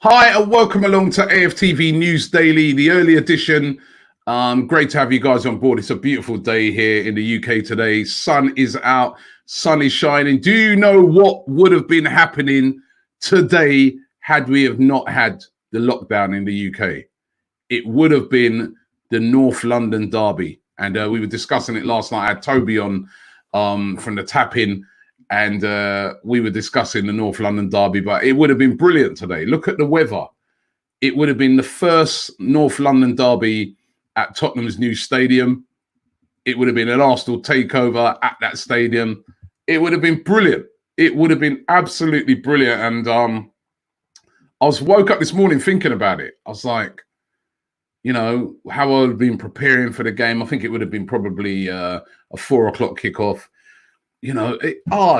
Hi, and welcome along to AFTV News Daily, the early edition. Great to have you guys on board. It's a beautiful day here in the UK today. Sun is out, sun is shining. Do you know what would have been happening today had we have not had the lockdown in the UK? It would have been the North London derby. And we were discussing it last night. I had Toby on from the tap-in, and we were discussing the North London derby, but it would have been brilliant today. Look at the weather. It would have been the first North London derby at Tottenham's new stadium. It would have been an Arsenal takeover at that stadium. It would have been brilliant. It would have been absolutely brilliant. And I woke up this morning thinking about it. I was like, you know, how I would have been preparing for the game. I think it would have been probably a 4 o'clock kickoff. You know,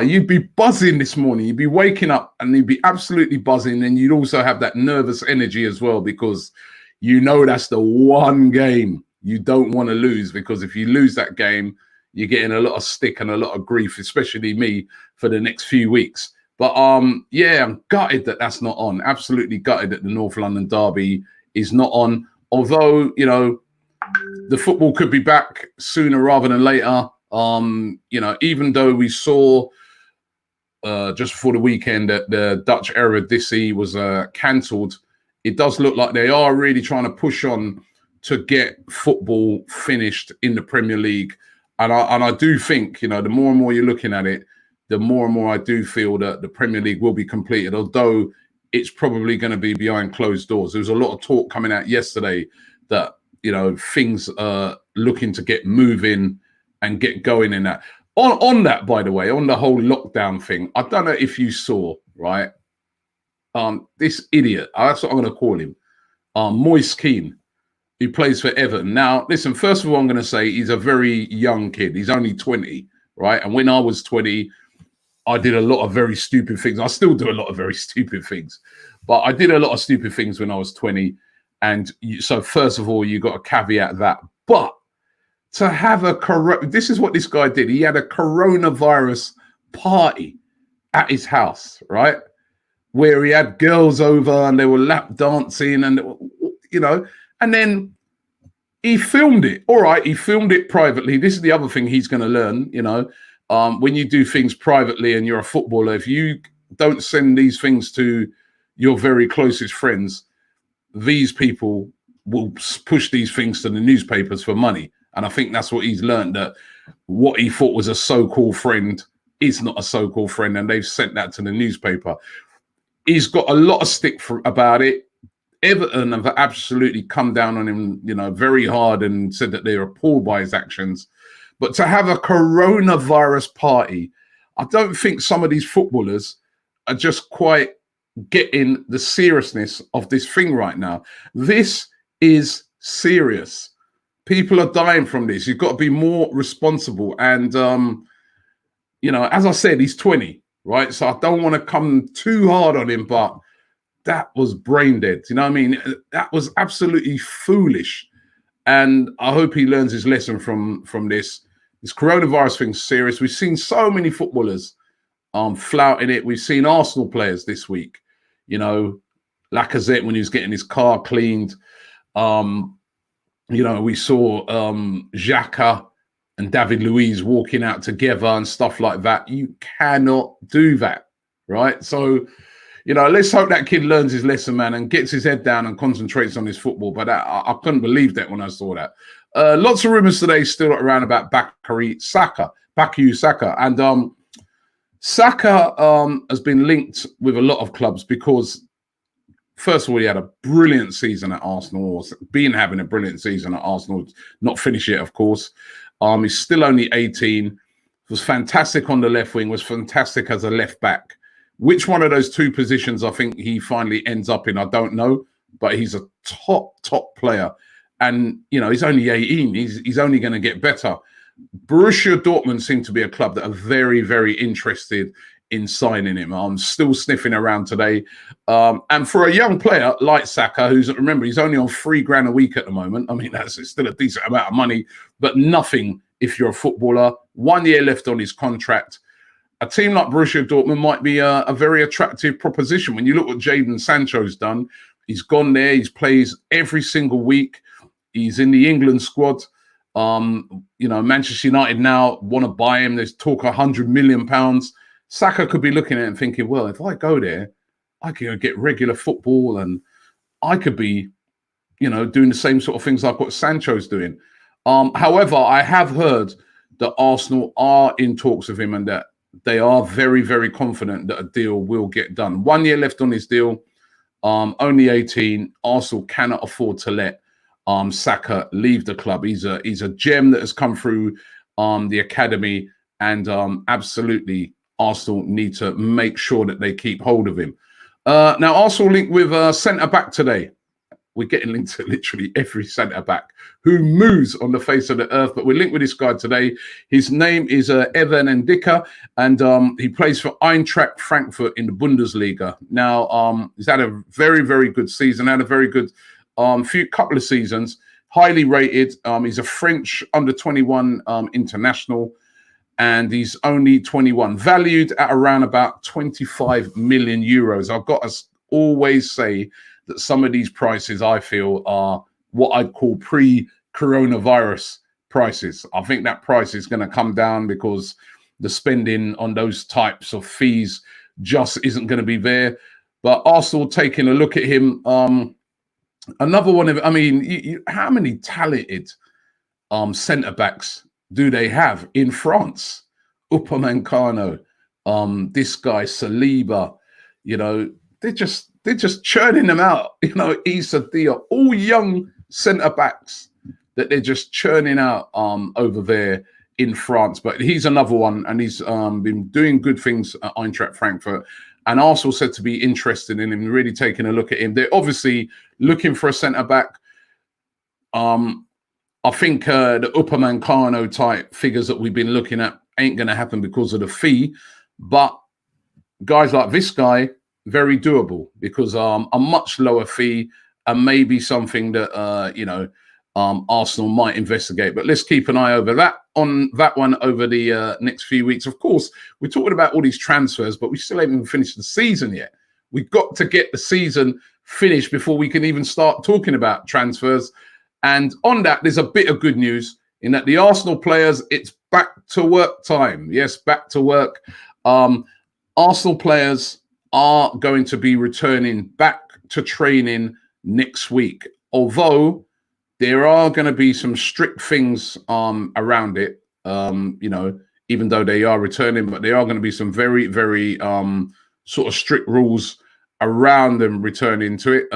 you'd be buzzing this morning. You'd be waking up and you'd be absolutely buzzing. And you'd also have that nervous energy as well, because you know that's the one game you don't want to lose, because if you lose that game, you're getting a lot of stick and a lot of grief, especially me, for the next few weeks. But yeah, I'm gutted that that's not on. Absolutely gutted that the North London derby is not on. Although, you know, the football could be back sooner rather than later. You know, even though we saw just before the weekend that the Dutch Eredivisie was cancelled, it does look like they are really trying to push on to get football finished in the Premier League. And I do think, you know, the more and more you're looking at it, the more and more I do feel that the Premier League will be completed, although it's probably going to be behind closed doors. There was a lot of talk coming out yesterday that, you know, things are looking to get moving and get going in that. On that, by the way, on the whole lockdown thing, I don't know if you saw, right? This idiot, that's what I'm going to call him, Moise Kean, who plays for Everton. Now, listen, first of all, I'm going to say he's a very young kid. He's only 20, right? And when I was 20, I did a lot of very stupid things. I still do a lot of very stupid things, but I did a lot of stupid things when I was 20. And so first of all, you got to caveat that. But to have this is what this guy did. He had a coronavirus party at his house, right? Where he had girls over and they were lap dancing and, you know, and then he filmed it. All right, he filmed it privately. This is the other thing he's going to learn, you know. When you do things privately and you're a footballer, if you don't send these things to your very closest friends, these people will push these things to the newspapers for money. And I think that's what he's learned, that what he thought was a so-called friend is not a so-called friend, and they've sent that to the newspaper. He's got a lot of stick about it. Everton have absolutely come down on him, you know, very hard, and said that they're appalled by his actions. But to have a coronavirus party, I don't think some of these footballers are just quite getting the seriousness of this thing right now. This is serious. People are dying from this. You've got to be more responsible. And, you know, as I said, he's 20, right? So I don't want to come too hard on him, but that was brain dead. You know what I mean? That was absolutely foolish. And I hope he learns his lesson from this. This coronavirus thing's serious. We've seen so many footballers flouting it. We've seen Arsenal players this week. You know, Lacazette, when he was getting his car cleaned. You know, we saw Xhaka and David Luiz walking out together and stuff like that. You cannot do that, right? So, you know, let's hope that kid learns his lesson, man, and gets his head down and concentrates on his football. But I couldn't believe that when I saw that. Lots of rumors today still around about Bukayo Saka. And Saka has been linked with a lot of clubs because, first of all, he had a brilliant season at Arsenal, or been having a brilliant season at Arsenal, not finished yet, of course. He's still only 18, was fantastic on the left wing, was fantastic as a left back. Which one of those two positions I think he finally ends up in, I don't know, but he's a top player. And, you know, he's only 18. He's only going to get better. Borussia Dortmund seem to be a club that are very, very interested in signing him. I'm still sniffing around today. And for a young player like Saka, remember, he's only on $3,000 a week at the moment. I mean, that's still a decent amount of money, but nothing if you're a footballer. 1 year left on his contract. a team like Borussia Dortmund might be a very attractive proposition. When you look what Jadon Sancho's done, he's gone there, he plays every single week. He's in the England squad. Manchester United now want to buy him. There's talk £100 million. Saka could be looking at it and thinking, well, if I go there, I can get regular football and I could be, doing the same sort of things like what Sancho's doing. However, I have heard that Arsenal are in talks with him and that they are very, very confident that a deal will get done. 1 year left on his deal, only 18. Arsenal cannot afford to let Saka leave the club. He's a gem that has come through the academy, and absolutely Arsenal need to make sure that they keep hold of him. Now, Arsenal linked with centre-back today. We're getting linked to literally every centre-back who moves on the face of the earth, but we're linked with this guy today. His name is Evan Ndicka, and he plays for Eintracht Frankfurt in the Bundesliga. Now, he's had a very, very good season, had a very good couple of seasons, highly rated. He's a French under-21 international, and he's only 21, valued at around about 25 million euros. I've got to always say that some of these prices, I feel, are what I'd call pre-coronavirus prices. I think that price is going to come down because the spending on those types of fees just isn't going to be there. But Arsenal taking a look at him, another one of, how many talented centre-backs do they have in France? Upamecano, this guy Saliba, they're just churning them out. Issa Diop, all young centre-backs that they're just churning out over there in France. But he's another one, and he's been doing good things at Eintracht Frankfurt. And Arsenal said to be interested in him, really taking a look at him. They're obviously looking for a centre-back. I think the Upamecano type figures that we've been looking at ain't going to happen because of the fee. But guys like this guy, very doable because a much lower fee and maybe something that, Arsenal might investigate. But let's keep an eye over that one over the next few weeks. Of course, we're talking about all these transfers, but we still haven't even finished the season yet. We've got to get the season finished before we can even start talking about transfers. And on that, there's a bit of good news in that the Arsenal players, it's back to work time. Yes, back to work. Arsenal players are going to be returning back to training next week. Although there are going to be some strict things around it, even though they are returning, but there are going to be some very, very sort of strict rules around them returning to it.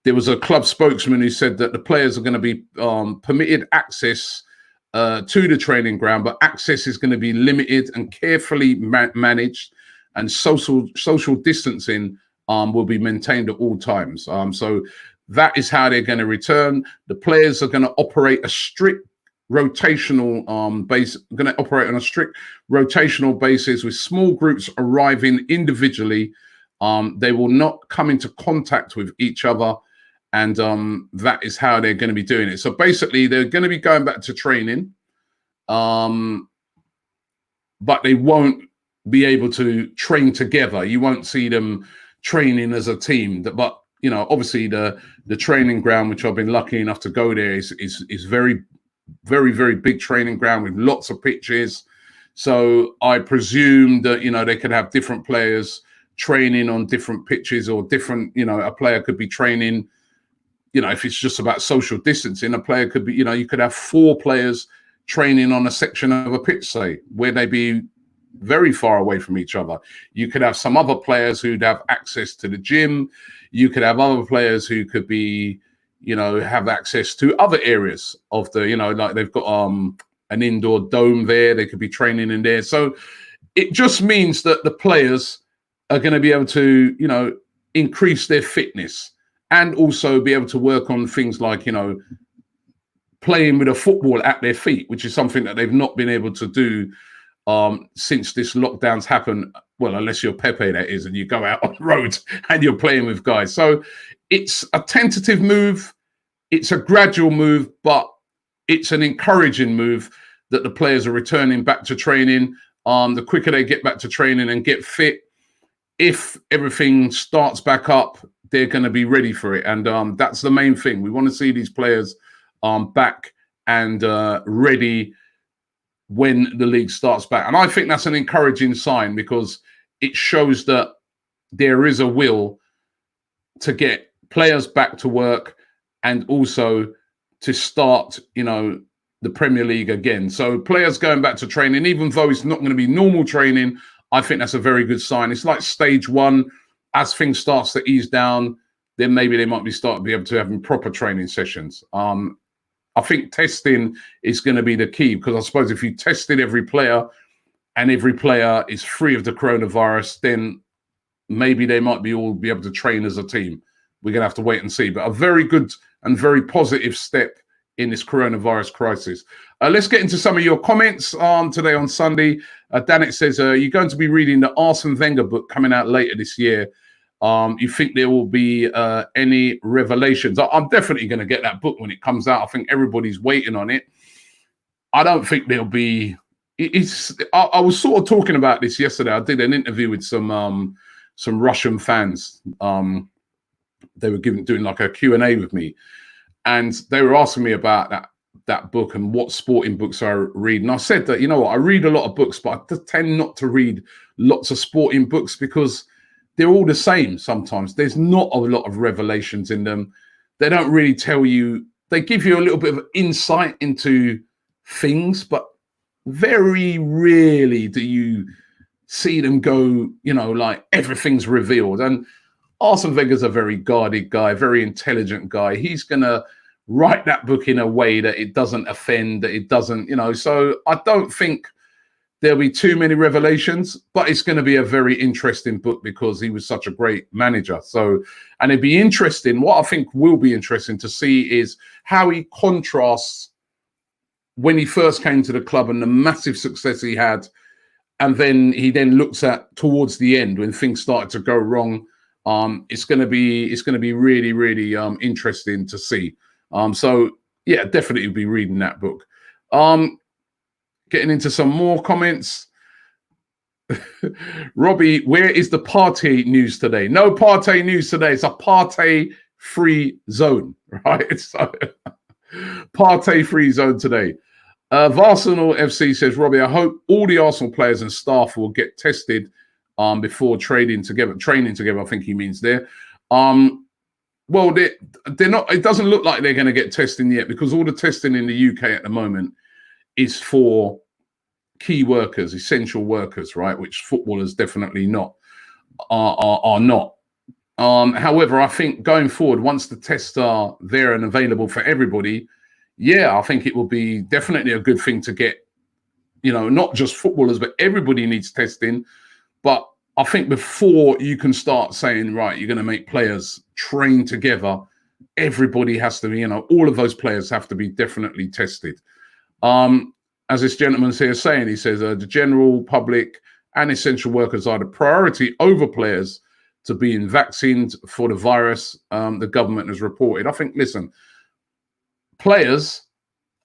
There was a club spokesman who said that the players are going to be permitted access to the training ground, but access is going to be limited and carefully managed, and social distancing will be maintained at all times. So that is how they're going to return. The players are going to operate a strict rotational basis with small groups arriving individually. They will not come into contact with each other. And that is how they're going to be doing it. So basically, they're going to be going back to training, but they won't be able to train together. You won't see them training as a team. But obviously, the training ground, which I've been lucky enough to go there, is very, very, very big training ground with lots of pitches. So I presume that they could have different players training on different pitches, or different. A player could be training. If it's just about social distancing, a player could be, you could have 4 players training on a section of a pitch, say, where they be very far away from each other. You could have some other players who'd have access to the gym. You could have other players who could be, have access to other areas of the, like they've got an indoor dome there. They could be training in there. So it just means that the players are going to be able to, increase their fitness. And also be able to work on things like, playing with a football at their feet, which is something that they've not been able to do since this lockdown's happened. Well, unless you're Pepe, that is, and you go out on the road and you're playing with guys. So it's a tentative move. It's a gradual move, but it's an encouraging move that the players are returning back to training. the quicker they get back to training and get fit. If everything starts back up, they're going to be ready for it. And that's the main thing. We want to see these players back and ready when the league starts back. And I think that's an encouraging sign, because it shows that there is a will to get players back to work and also to start, the Premier League again. So players going back to training, even though it's not going to be normal training, I think that's a very good sign. It's like stage one. As things starts to ease down, then maybe they might be able to have proper training sessions. I think testing is going to be the key, because I suppose if you tested every player and every player is free of the coronavirus, then maybe they might be able to train as a team. We're going to have to wait and see. But a very good and very positive step in this coronavirus crisis. Let's get into some of your comments today on Sunday. Danik says, you're going to be reading the Arsene Wenger book coming out later this year. You think there will be any revelations? I'm definitely going to get that book when it comes out. I think everybody's waiting on it. I don't think there'll be... I was sort of talking about this yesterday. I did an interview with some Russian fans. They were doing like a Q&A with me. And they were asking me about that book and what sporting books I read. And I said that, I read a lot of books, but I tend not to read lots of sporting books because they're all the same sometimes. There's not a lot of revelations in them. They don't really tell you. They give you a little bit of insight into things, but very rarely do you see them go, like everything's revealed. And Arsene Wenger's a very guarded guy, very intelligent guy. He's going to write that book in a way that it doesn't offend, that it doesn't, so I don't think there'll be too many revelations, but it's going to be a very interesting book because he was such a great manager. So, and it'd be interesting, what I think will be interesting to see is how he contrasts when he first came to the club and the massive success he had. And then he looks at towards the end when things started to go wrong. It's going to be really, really interesting to see. So yeah, definitely be reading that book. Getting into some more comments. Robbie, where is the Partey news today? No Partey news today. It's a Partey-free zone, right? So Partey-free zone today. Arsenal FC says, Robbie, I hope all the Arsenal players and staff will get tested before training together, I think he means there. Well, they're not. It doesn't look like they're going to get testing yet, because all the testing in the UK at the moment is for key workers, essential workers, right? Which footballers definitely not are not. However, I think going forward, once the tests are there and available for everybody, yeah, I think it will be definitely a good thing to get. Not just footballers, but everybody needs testing. But I think before you can start saying, right, you're going to make players train together, everybody has to be, all of those players have to be definitely tested. As this gentleman here is saying, he says, the general public and essential workers are the priority over players to being vaccinated for the virus, the government has reported. I think, listen, players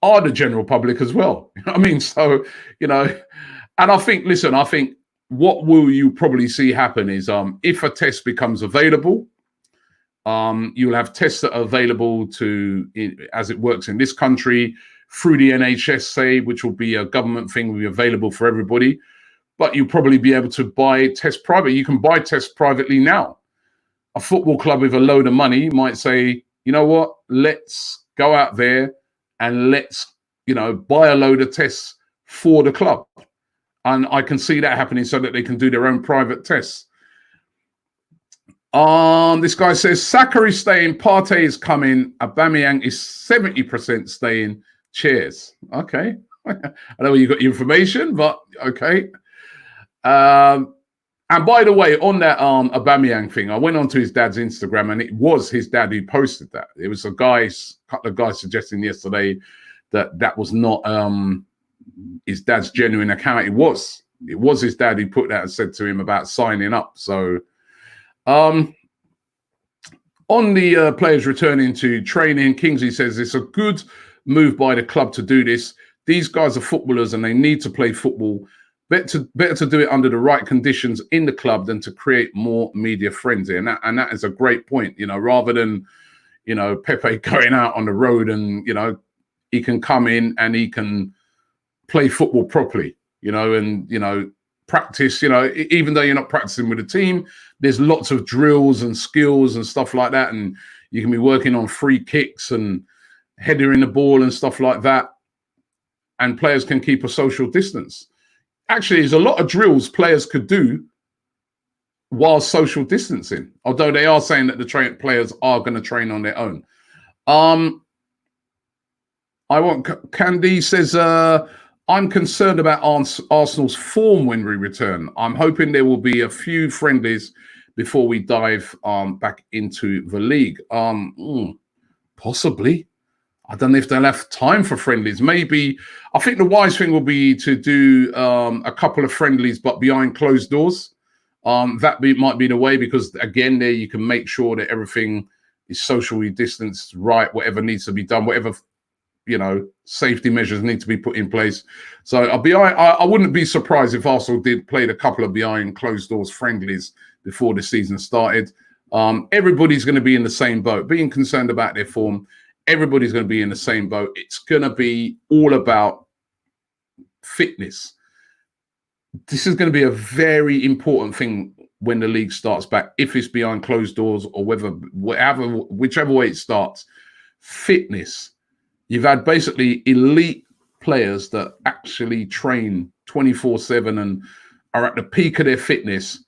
are the general public as well. I mean, so, and I think, listen, I think, what will you probably see happen is if a test becomes available, you'll have tests that are available as it works in this country, through the NHS, say, which will be a government thing, will be available for everybody. But you'll probably be able to buy tests private. You can buy tests privately now. A football club with a load of money might say, you know what, let's go out there and let's, buy a load of tests for the club. And I can see that happening so that they can do their own private tests. This guy says, Saka is staying, Partey is coming, Aubameyang is 70% staying. Cheers. Okay. I know where you got your information, but okay. And by the way, on that Aubameyang thing, I went onto his dad's Instagram, and it was his dad who posted that. It was a couple of guys suggesting yesterday that was not his dad's genuine account. It was his dad who put that and said to him about signing up. So on the players returning to training, Kingsley says it's a good move by the club to do this. These guys are footballers and they need to play football. better to do it under the right conditions in the club than to create more media frenzy. And that is a great point, rather than, Pepe going out on the road and, he can come in and he can play football properly, and, practice, even though you're not practicing with a team, there's lots of drills and skills and stuff like that. And you can be working on free kicks and headering the ball and stuff like that. And players can keep a social distance. Actually, there's a lot of drills players could do while social distancing, although they are saying that the players are going to train on their own. Candy says, I'm concerned about Arsenal's form when we return. I'm hoping there will be a few friendlies before we dive back into the league. Possibly. I don't know if they'll have time for friendlies. Maybe. I think the wise thing will be to do a couple of friendlies, but behind closed doors. Might be the way, because again, there you can make sure that everything is socially distanced, right? Whatever needs to be done, whatever safety measures need to be put in place. So I wouldn't be surprised if Arsenal played a couple of behind closed doors friendlies before the season started. Everybody's going to be in the same boat, being concerned about their form. Everybody's going to be in the same boat. It's going to be all about fitness. This is going to be a very important thing when the league starts back, if it's behind closed doors or whichever way it starts. Fitness. You've had basically elite players that actually train 24/7 and are at the peak of their fitness.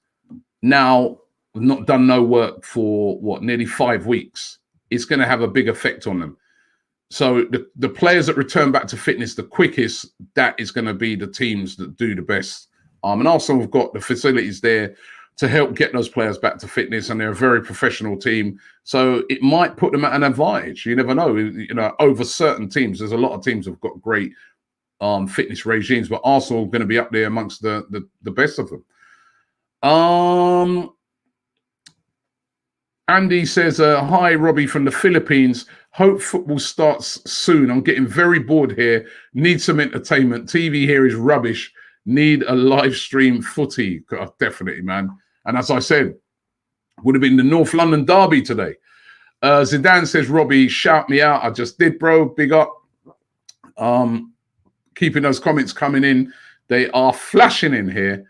Now, not done no work for nearly 5 weeks. It's going to have a big effect on them. So the players that return back to fitness the quickest, that is going to be the teams that do the best. And Arsenal have got the facilities there to help get those players back to fitness, and they're a very professional team. So it might put them at an advantage. You never know. Over certain teams, there's a lot of teams have got great fitness regimes, but Arsenal are going to be up there amongst the best of them. Andy says, hi, Robbie from the Philippines. Hope football starts soon. I'm getting very bored here. Need some entertainment. TV here is rubbish. Need a live stream footy. God, definitely, man. And as I said, would have been the North London derby today. Zidane says, Robbie, shout me out. I just did, bro. Big up. Keeping those comments coming in. They are flashing in here.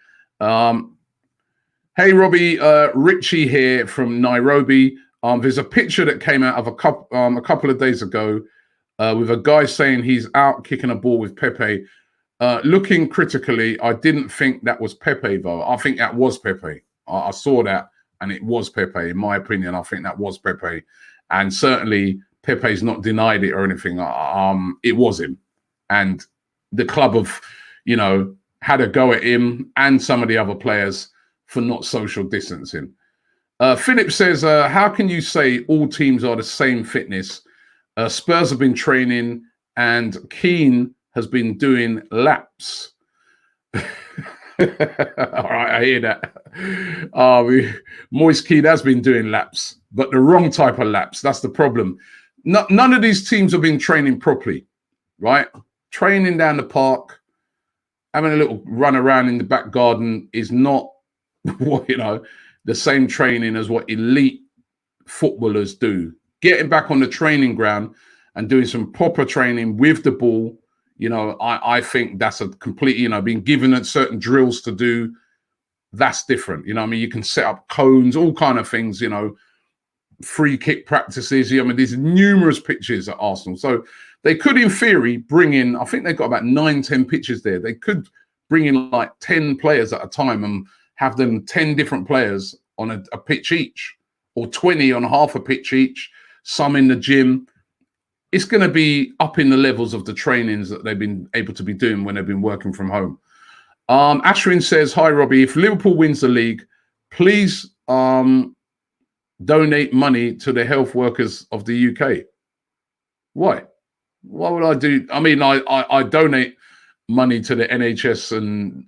Hey, Robbie, Richie here from Nairobi. There's a picture that came out of a couple of days ago with a guy saying he's out kicking a ball with Pepe. Looking critically, I didn't think that was Pepe, though. I think that was Pepe. I saw that, and it was Pepe. In my opinion, I think that was Pepe. And certainly, Pepe's not denied it or anything. It was him. And the club have, had a go at him and some of the other players for not social distancing. Philip says, how can you say all teams are the same fitness? Spurs have been training and Keane has been doing laps. All right, I hear that. Moise Keane has been doing laps, but the wrong type of laps. That's the problem. None of these teams have been training properly, right? Training down the park, having a little run around in the back garden is not the same training as what elite footballers do. Getting back on the training ground and doing some proper training with the ball, I think that's a complete, being given certain drills to do, that's different. You can set up cones, all kind of things, free kick practices. There's numerous pitches at Arsenal. So they could, in theory, bring in, I think they've got about 9-10 pitches there. They could bring in like 10 players at a time and have them 10 different players on a pitch each, or 20 on half a pitch each, some in the gym. It's going to be up in the levels of the trainings that they've been able to be doing when they've been working from home. Ashwin says, hi, Robbie. If Liverpool wins the league, please donate money to the health workers of the UK. Why? Why would I do? I donate money to the NHS and,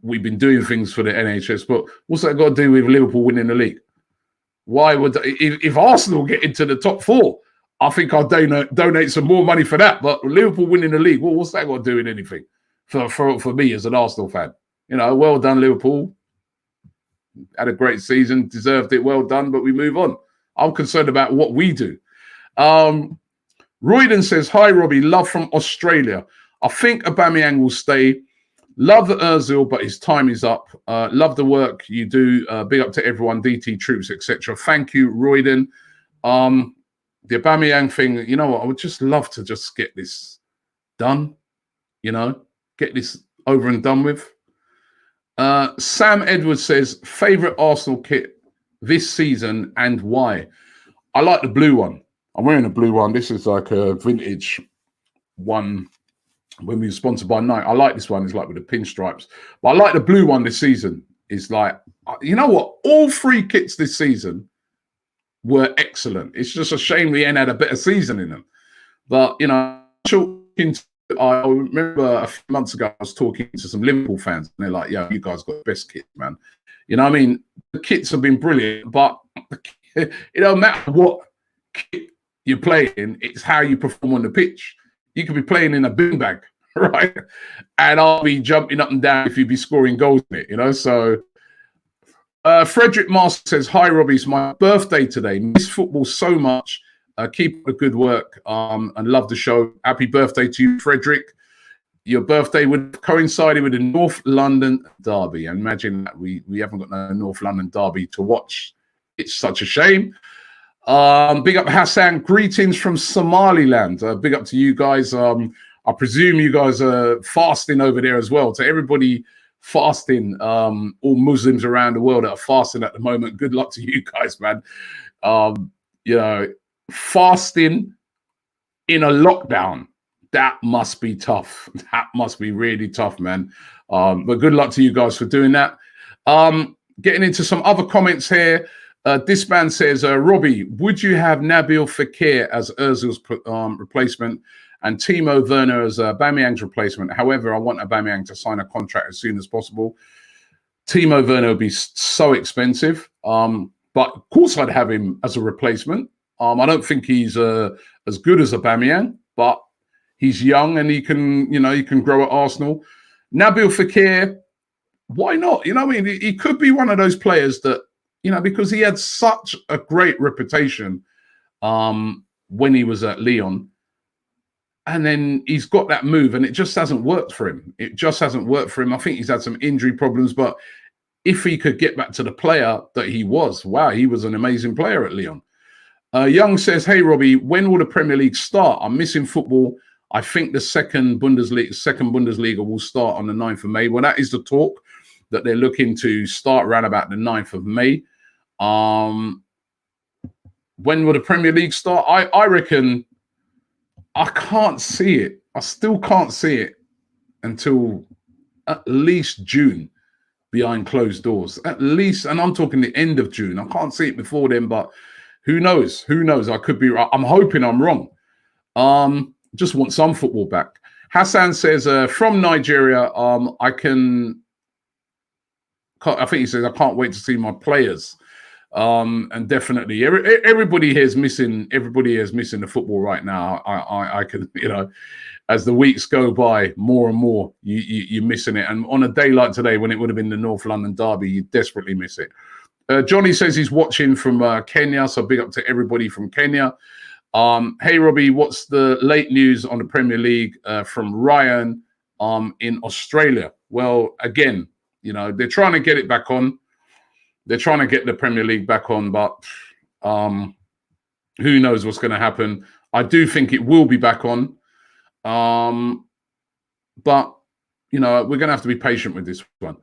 we've been doing things for the NHS, but what's that got to do with Liverpool winning the league? Why would, if Arsenal get into the top 4, I think I'll donate some more money for that. But Liverpool winning the league, well, what's that got to do with anything? for me as an Arsenal fan. You know, well done, Liverpool. Had a great season, deserved it, well done, but we move on. I'm concerned about what we do. Royden says, hi, Robbie, love from Australia. I think Aubameyang will stay. Love Ozil, but his time is up. Love the work you do. Big up to everyone, DT troops, etc. Thank you, Royden. The Aubameyang thing, you know what? I would just love to just get this done, you know, get this over and done with. Sam Edwards says, favorite Arsenal kit this season and why? I like the blue one. I'm wearing a blue one. This is like a vintage one when we were sponsored by Nike. I like this one. It's like with the pinstripes. But I like the blue one this season. It's like, you know what? All three kits this season were excellent. It's just a shame we ain't had a better season in them. But, you know, I remember a few months ago, I was talking to some Liverpool fans, and they're like, yeah, you guys got the best kit, man. You know what I mean? The kits have been brilliant, but it don't matter what kit you're playing, it's how you perform on the pitch. You could be playing in a bin bag, right? And I'll be jumping up and down if you be scoring goals in it, you know? So Frederick Master says, hi, Robbie, it's my birthday today. Miss football so much. Keep up the good work and love the show. Happy birthday to you, Frederick. Your birthday would coincided with the North London derby. And imagine that we haven't got no North London derby to watch. It's such a shame. Big up Hassan. Greetings from Somaliland. Big up to you guys. I presume you guys are fasting over there as well. To everybody fasting, all Muslims around the world that are fasting at the moment, good luck to you guys, man. You know, fasting in a lockdown, that must be tough. That must be really tough, man. But good luck to you guys for doing that. Getting into some other comments here. This man says, Robbie, would you have Nabil Fekir as Ozil's replacement and Timo Werner as Aubameyang's replacement? However, I want Aubameyang to sign a contract as soon as possible. Timo Werner would be so expensive. But of course I'd have him as a replacement. I don't think he's as good as Aubameyang, but he's young and he can, you know, he can grow at Arsenal. Nabil Fekir, why not? You know what I mean? He could be one of those players that, you know, because he had such a great reputation when he was at Lyon. And then he's got that move and it just hasn't worked for him. It just hasn't worked for him. I think he's had some injury problems, but if he could get back to the player that he was, wow, he was an amazing player at Lyon. Young says, hey, Robbie, when will the Premier League start? I'm missing football. I think the second Bundesliga will start on the 9th of May. Well, that is the talk that they're looking to start around about the 9th of May. When will the Premier League start? I reckon I can't see it. I still can't see it until at least June behind closed doors. At least, and I'm talking the end of June. I can't see it before then, but who knows? Who knows? I could be right. I'm hoping I'm wrong. Just want some football back. Hassan says, from Nigeria, I think he says, I can't wait to see my players. And definitely everybody here is missing the football right now. I can, you know, as the weeks go by, more and more you're missing it. And on a day like today, when it would have been the North London derby, you desperately miss it. Johnny says he's watching from Kenya, so big up to everybody from Kenya. Hey, Robbie, what's the late news on the Premier League from Ryan in Australia? Well, again, you know, they're trying to get it back on. They're trying to get the Premier League back on, but who knows what's going to happen. I do think it will be back on. But, you know, we're going to have to be patient with this one.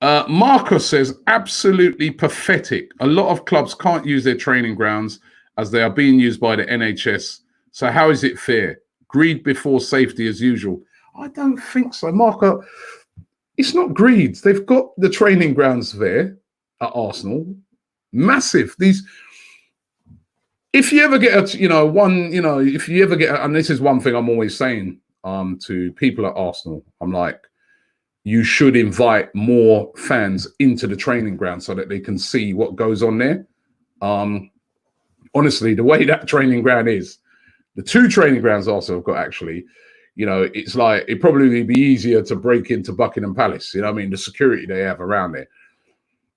Marcos says, absolutely pathetic. A lot of clubs can't use their training grounds as they are being used by the NHS. So how is it fair? Greed before safety as usual. I don't think so, Marco. It's not greed. They've got the training grounds there at Arsenal. Massive. If you ever get if you ever get, and this is one thing I'm always saying to people at Arsenal, I'm like, you should invite more fans into the training ground so that they can see what goes on there. Honestly, the way that training ground is, the two training grounds also have got actually, you know, it's like it'd probably be easier to break into Buckingham Palace. You know what I mean? The security they have around there.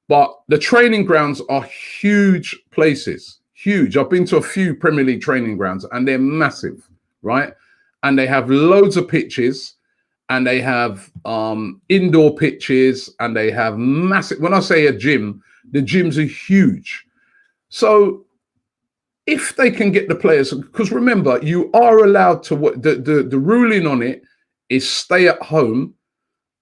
But the training grounds are huge places, huge. I've been to a few Premier League training grounds and they're massive, right? And they have loads of pitches and they have indoor pitches and they have massive. When I say a gym, the gyms are huge. So if they can get the players, because remember, you are allowed to, the ruling on it is stay at home.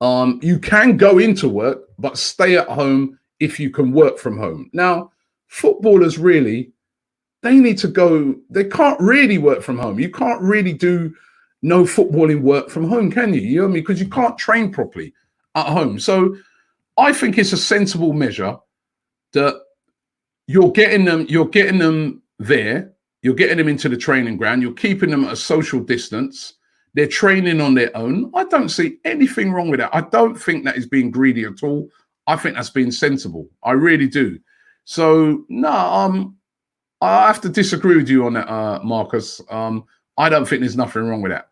You can go into work, but stay at home if you can work from home. Now, footballers really, they need to go, they can't really work from home. You can't really do no footballing work from home, can you? You know what I mean? Because you can't train properly at home. So I think it's a sensible measure that you're getting them there, you're getting them into the training ground, you're keeping them at a social distance, they're training on their own. I don't see anything wrong with that. I don't think that is being greedy at all. I think that's being sensible. I really do. So no, I have to disagree with you on that, Marcus. I don't think there's nothing wrong with that.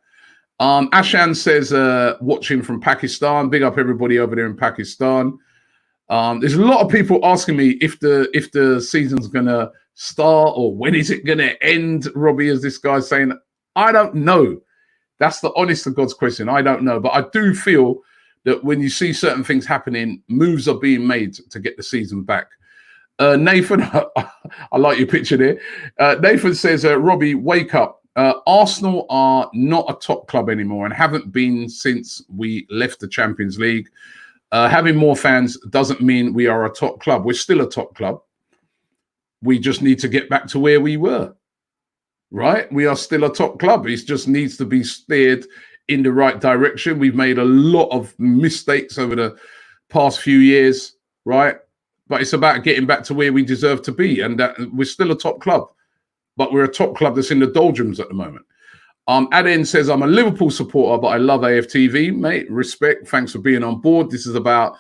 Ashan says, watching from Pakistan. Big up everybody over there in Pakistan. There's a lot of people asking me if the season's gonna start or when is it gonna end, Robbie, as this guy's saying. I don't know. That's the honest to God's question. I don't know. But I do feel that when you see certain things happening, moves are being made to get the season back. Nathan, I like your picture there. Nathan says, Robbie, wake up. Arsenal are not a top club anymore and haven't been since we left the Champions League. Having more fans doesn't mean we are a top club. We're still a top club. We just need to get back to where we were, right? We are still a top club. It just needs to be steered in the right direction. We've made a lot of mistakes over the past few years, right? But it's about getting back to where we deserve to be. And that we're still a top club, but we're a top club that's in the doldrums at the moment. Aden says, I'm a Liverpool supporter, but I love AFTV, mate. Respect. Thanks for being on board. This is about,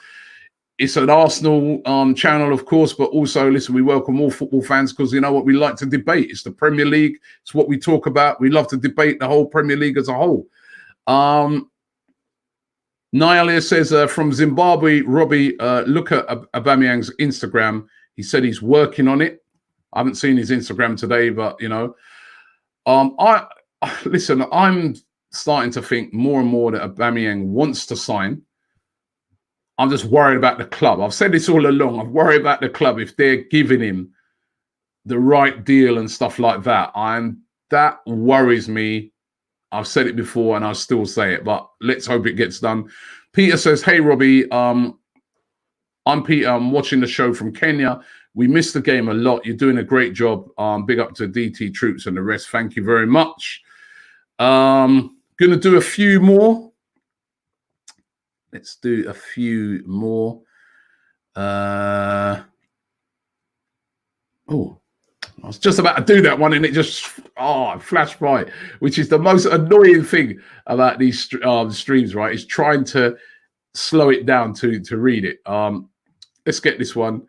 it's an Arsenal channel, of course, but also, listen, we welcome all football fans because you know what, we like to debate. It's the Premier League. It's what we talk about. We love to debate the whole Premier League as a whole. Nialia says, from Zimbabwe, Robbie, look at Aubameyang's Instagram. He said he's working on it. I haven't seen his Instagram today, but, you know, listen, I'm starting to think more and more that Aubameyang wants to sign. I'm just worried about the club. I've said this all along. I'm worried about the club if they're giving him the right deal and stuff like that. That worries me. I've said it before and I'll still say it, but let's hope it gets done. Peter says, hey, Robbie, I'm Peter. I'm watching the show from Kenya. We missed the game a lot. You're doing a great job. Big up to DT Troops and the rest. Thank you very much. Going to do a few more. Let's do a few more. Oh, I was just about to do that one and it just flashed by, which is the most annoying thing about these streams, right? Is trying to slow it down to read it. Let's get this one.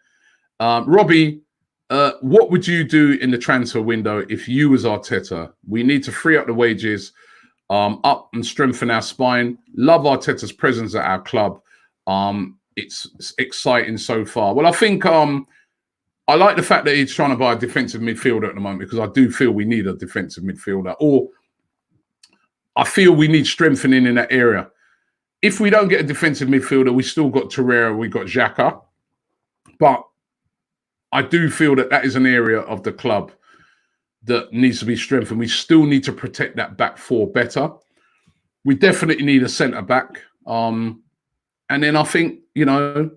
Robbie, what would you do in the transfer window if you was Arteta? We need to free up the wages, up and strengthen our spine. Love Arteta's presence at our club. It's exciting so far. Well, I think I like the fact that he's trying to buy a defensive midfielder at the moment because I do feel we need a defensive midfielder, or I feel we need strengthening in that area. If we don't get a defensive midfielder, we still got Torreira, we got Xhaka, but I do feel that that is an area of the club that needs to be strengthened. We still need to protect that back four better. We definitely need a centre back. And then I think, you know,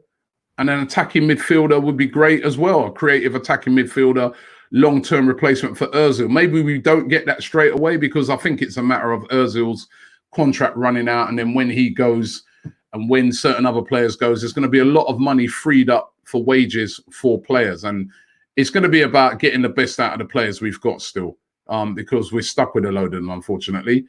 and an attacking midfielder would be great as well. A creative attacking midfielder, long-term replacement for Ozil. Maybe we don't get that straight away because I think it's a matter of Ozil's contract running out. And then when he goes and when certain other players goes, there's going to be a lot of money freed up for wages for players. And it's going to be about getting the best out of the players we've got still because we're stuck with a load of them, unfortunately.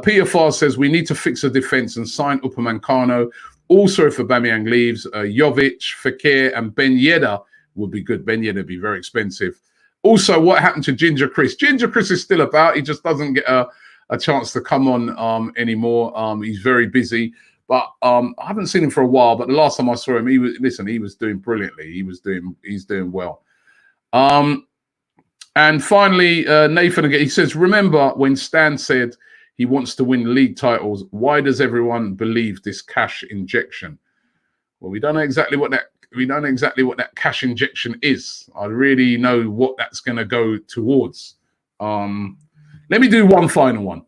Peter Farr says we need to fix the defence and sign Upamecano. Also, if Aubameyang leaves, Jovic, Fekir and Ben Yedder would be good. Ben Yedder would be very expensive. Also, what happened to Ginger Chris? Ginger Chris is still about. He just doesn't get a a chance to come on anymore. He's very busy, but I haven't seen him for a while. But the last time I saw him, he was doing brilliantly. He's doing well. And finally, Nathan again, he says, remember when Stan said he wants to win league titles? Why does everyone believe this cash injection? Well, we don't know exactly what that cash injection is. I really know what that's going to go towards. Let me do one final one.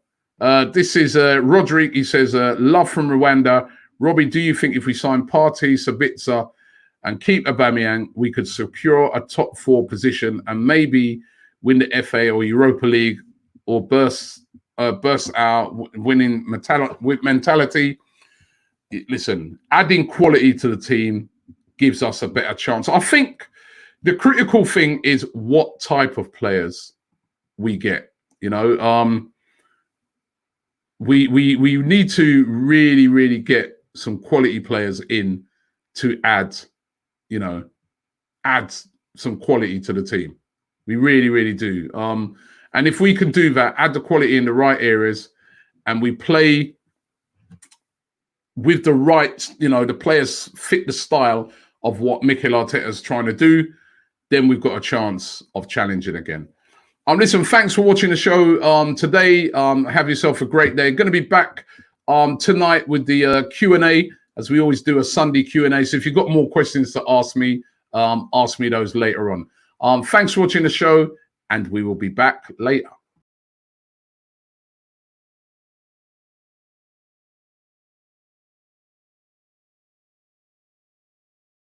This is Roderick. He says, love from Rwanda. Robbie, do you think if we sign Partey, Sabitzer, and keep Aubameyang, we could secure a top 4 position and maybe win the FA or Europa League, or burst out winning with mentality? Listen, adding quality to the team gives us a better chance. I think the critical thing is what type of players we get. You know, we need to really get some quality players in to add some quality to the team. We really do. And if we can do that, add the quality in the right areas, and we play with the right, the players fit the style of what Mikel Arteta is trying to do, then we've got a chance of challenging again. Listen, thanks for watching the show today. Have yourself a great day. Going to be back tonight with the Q&A, as we always do, a Sunday Q&A. So if you've got more questions to ask me those later on. Thanks for watching the show, and we will be back later.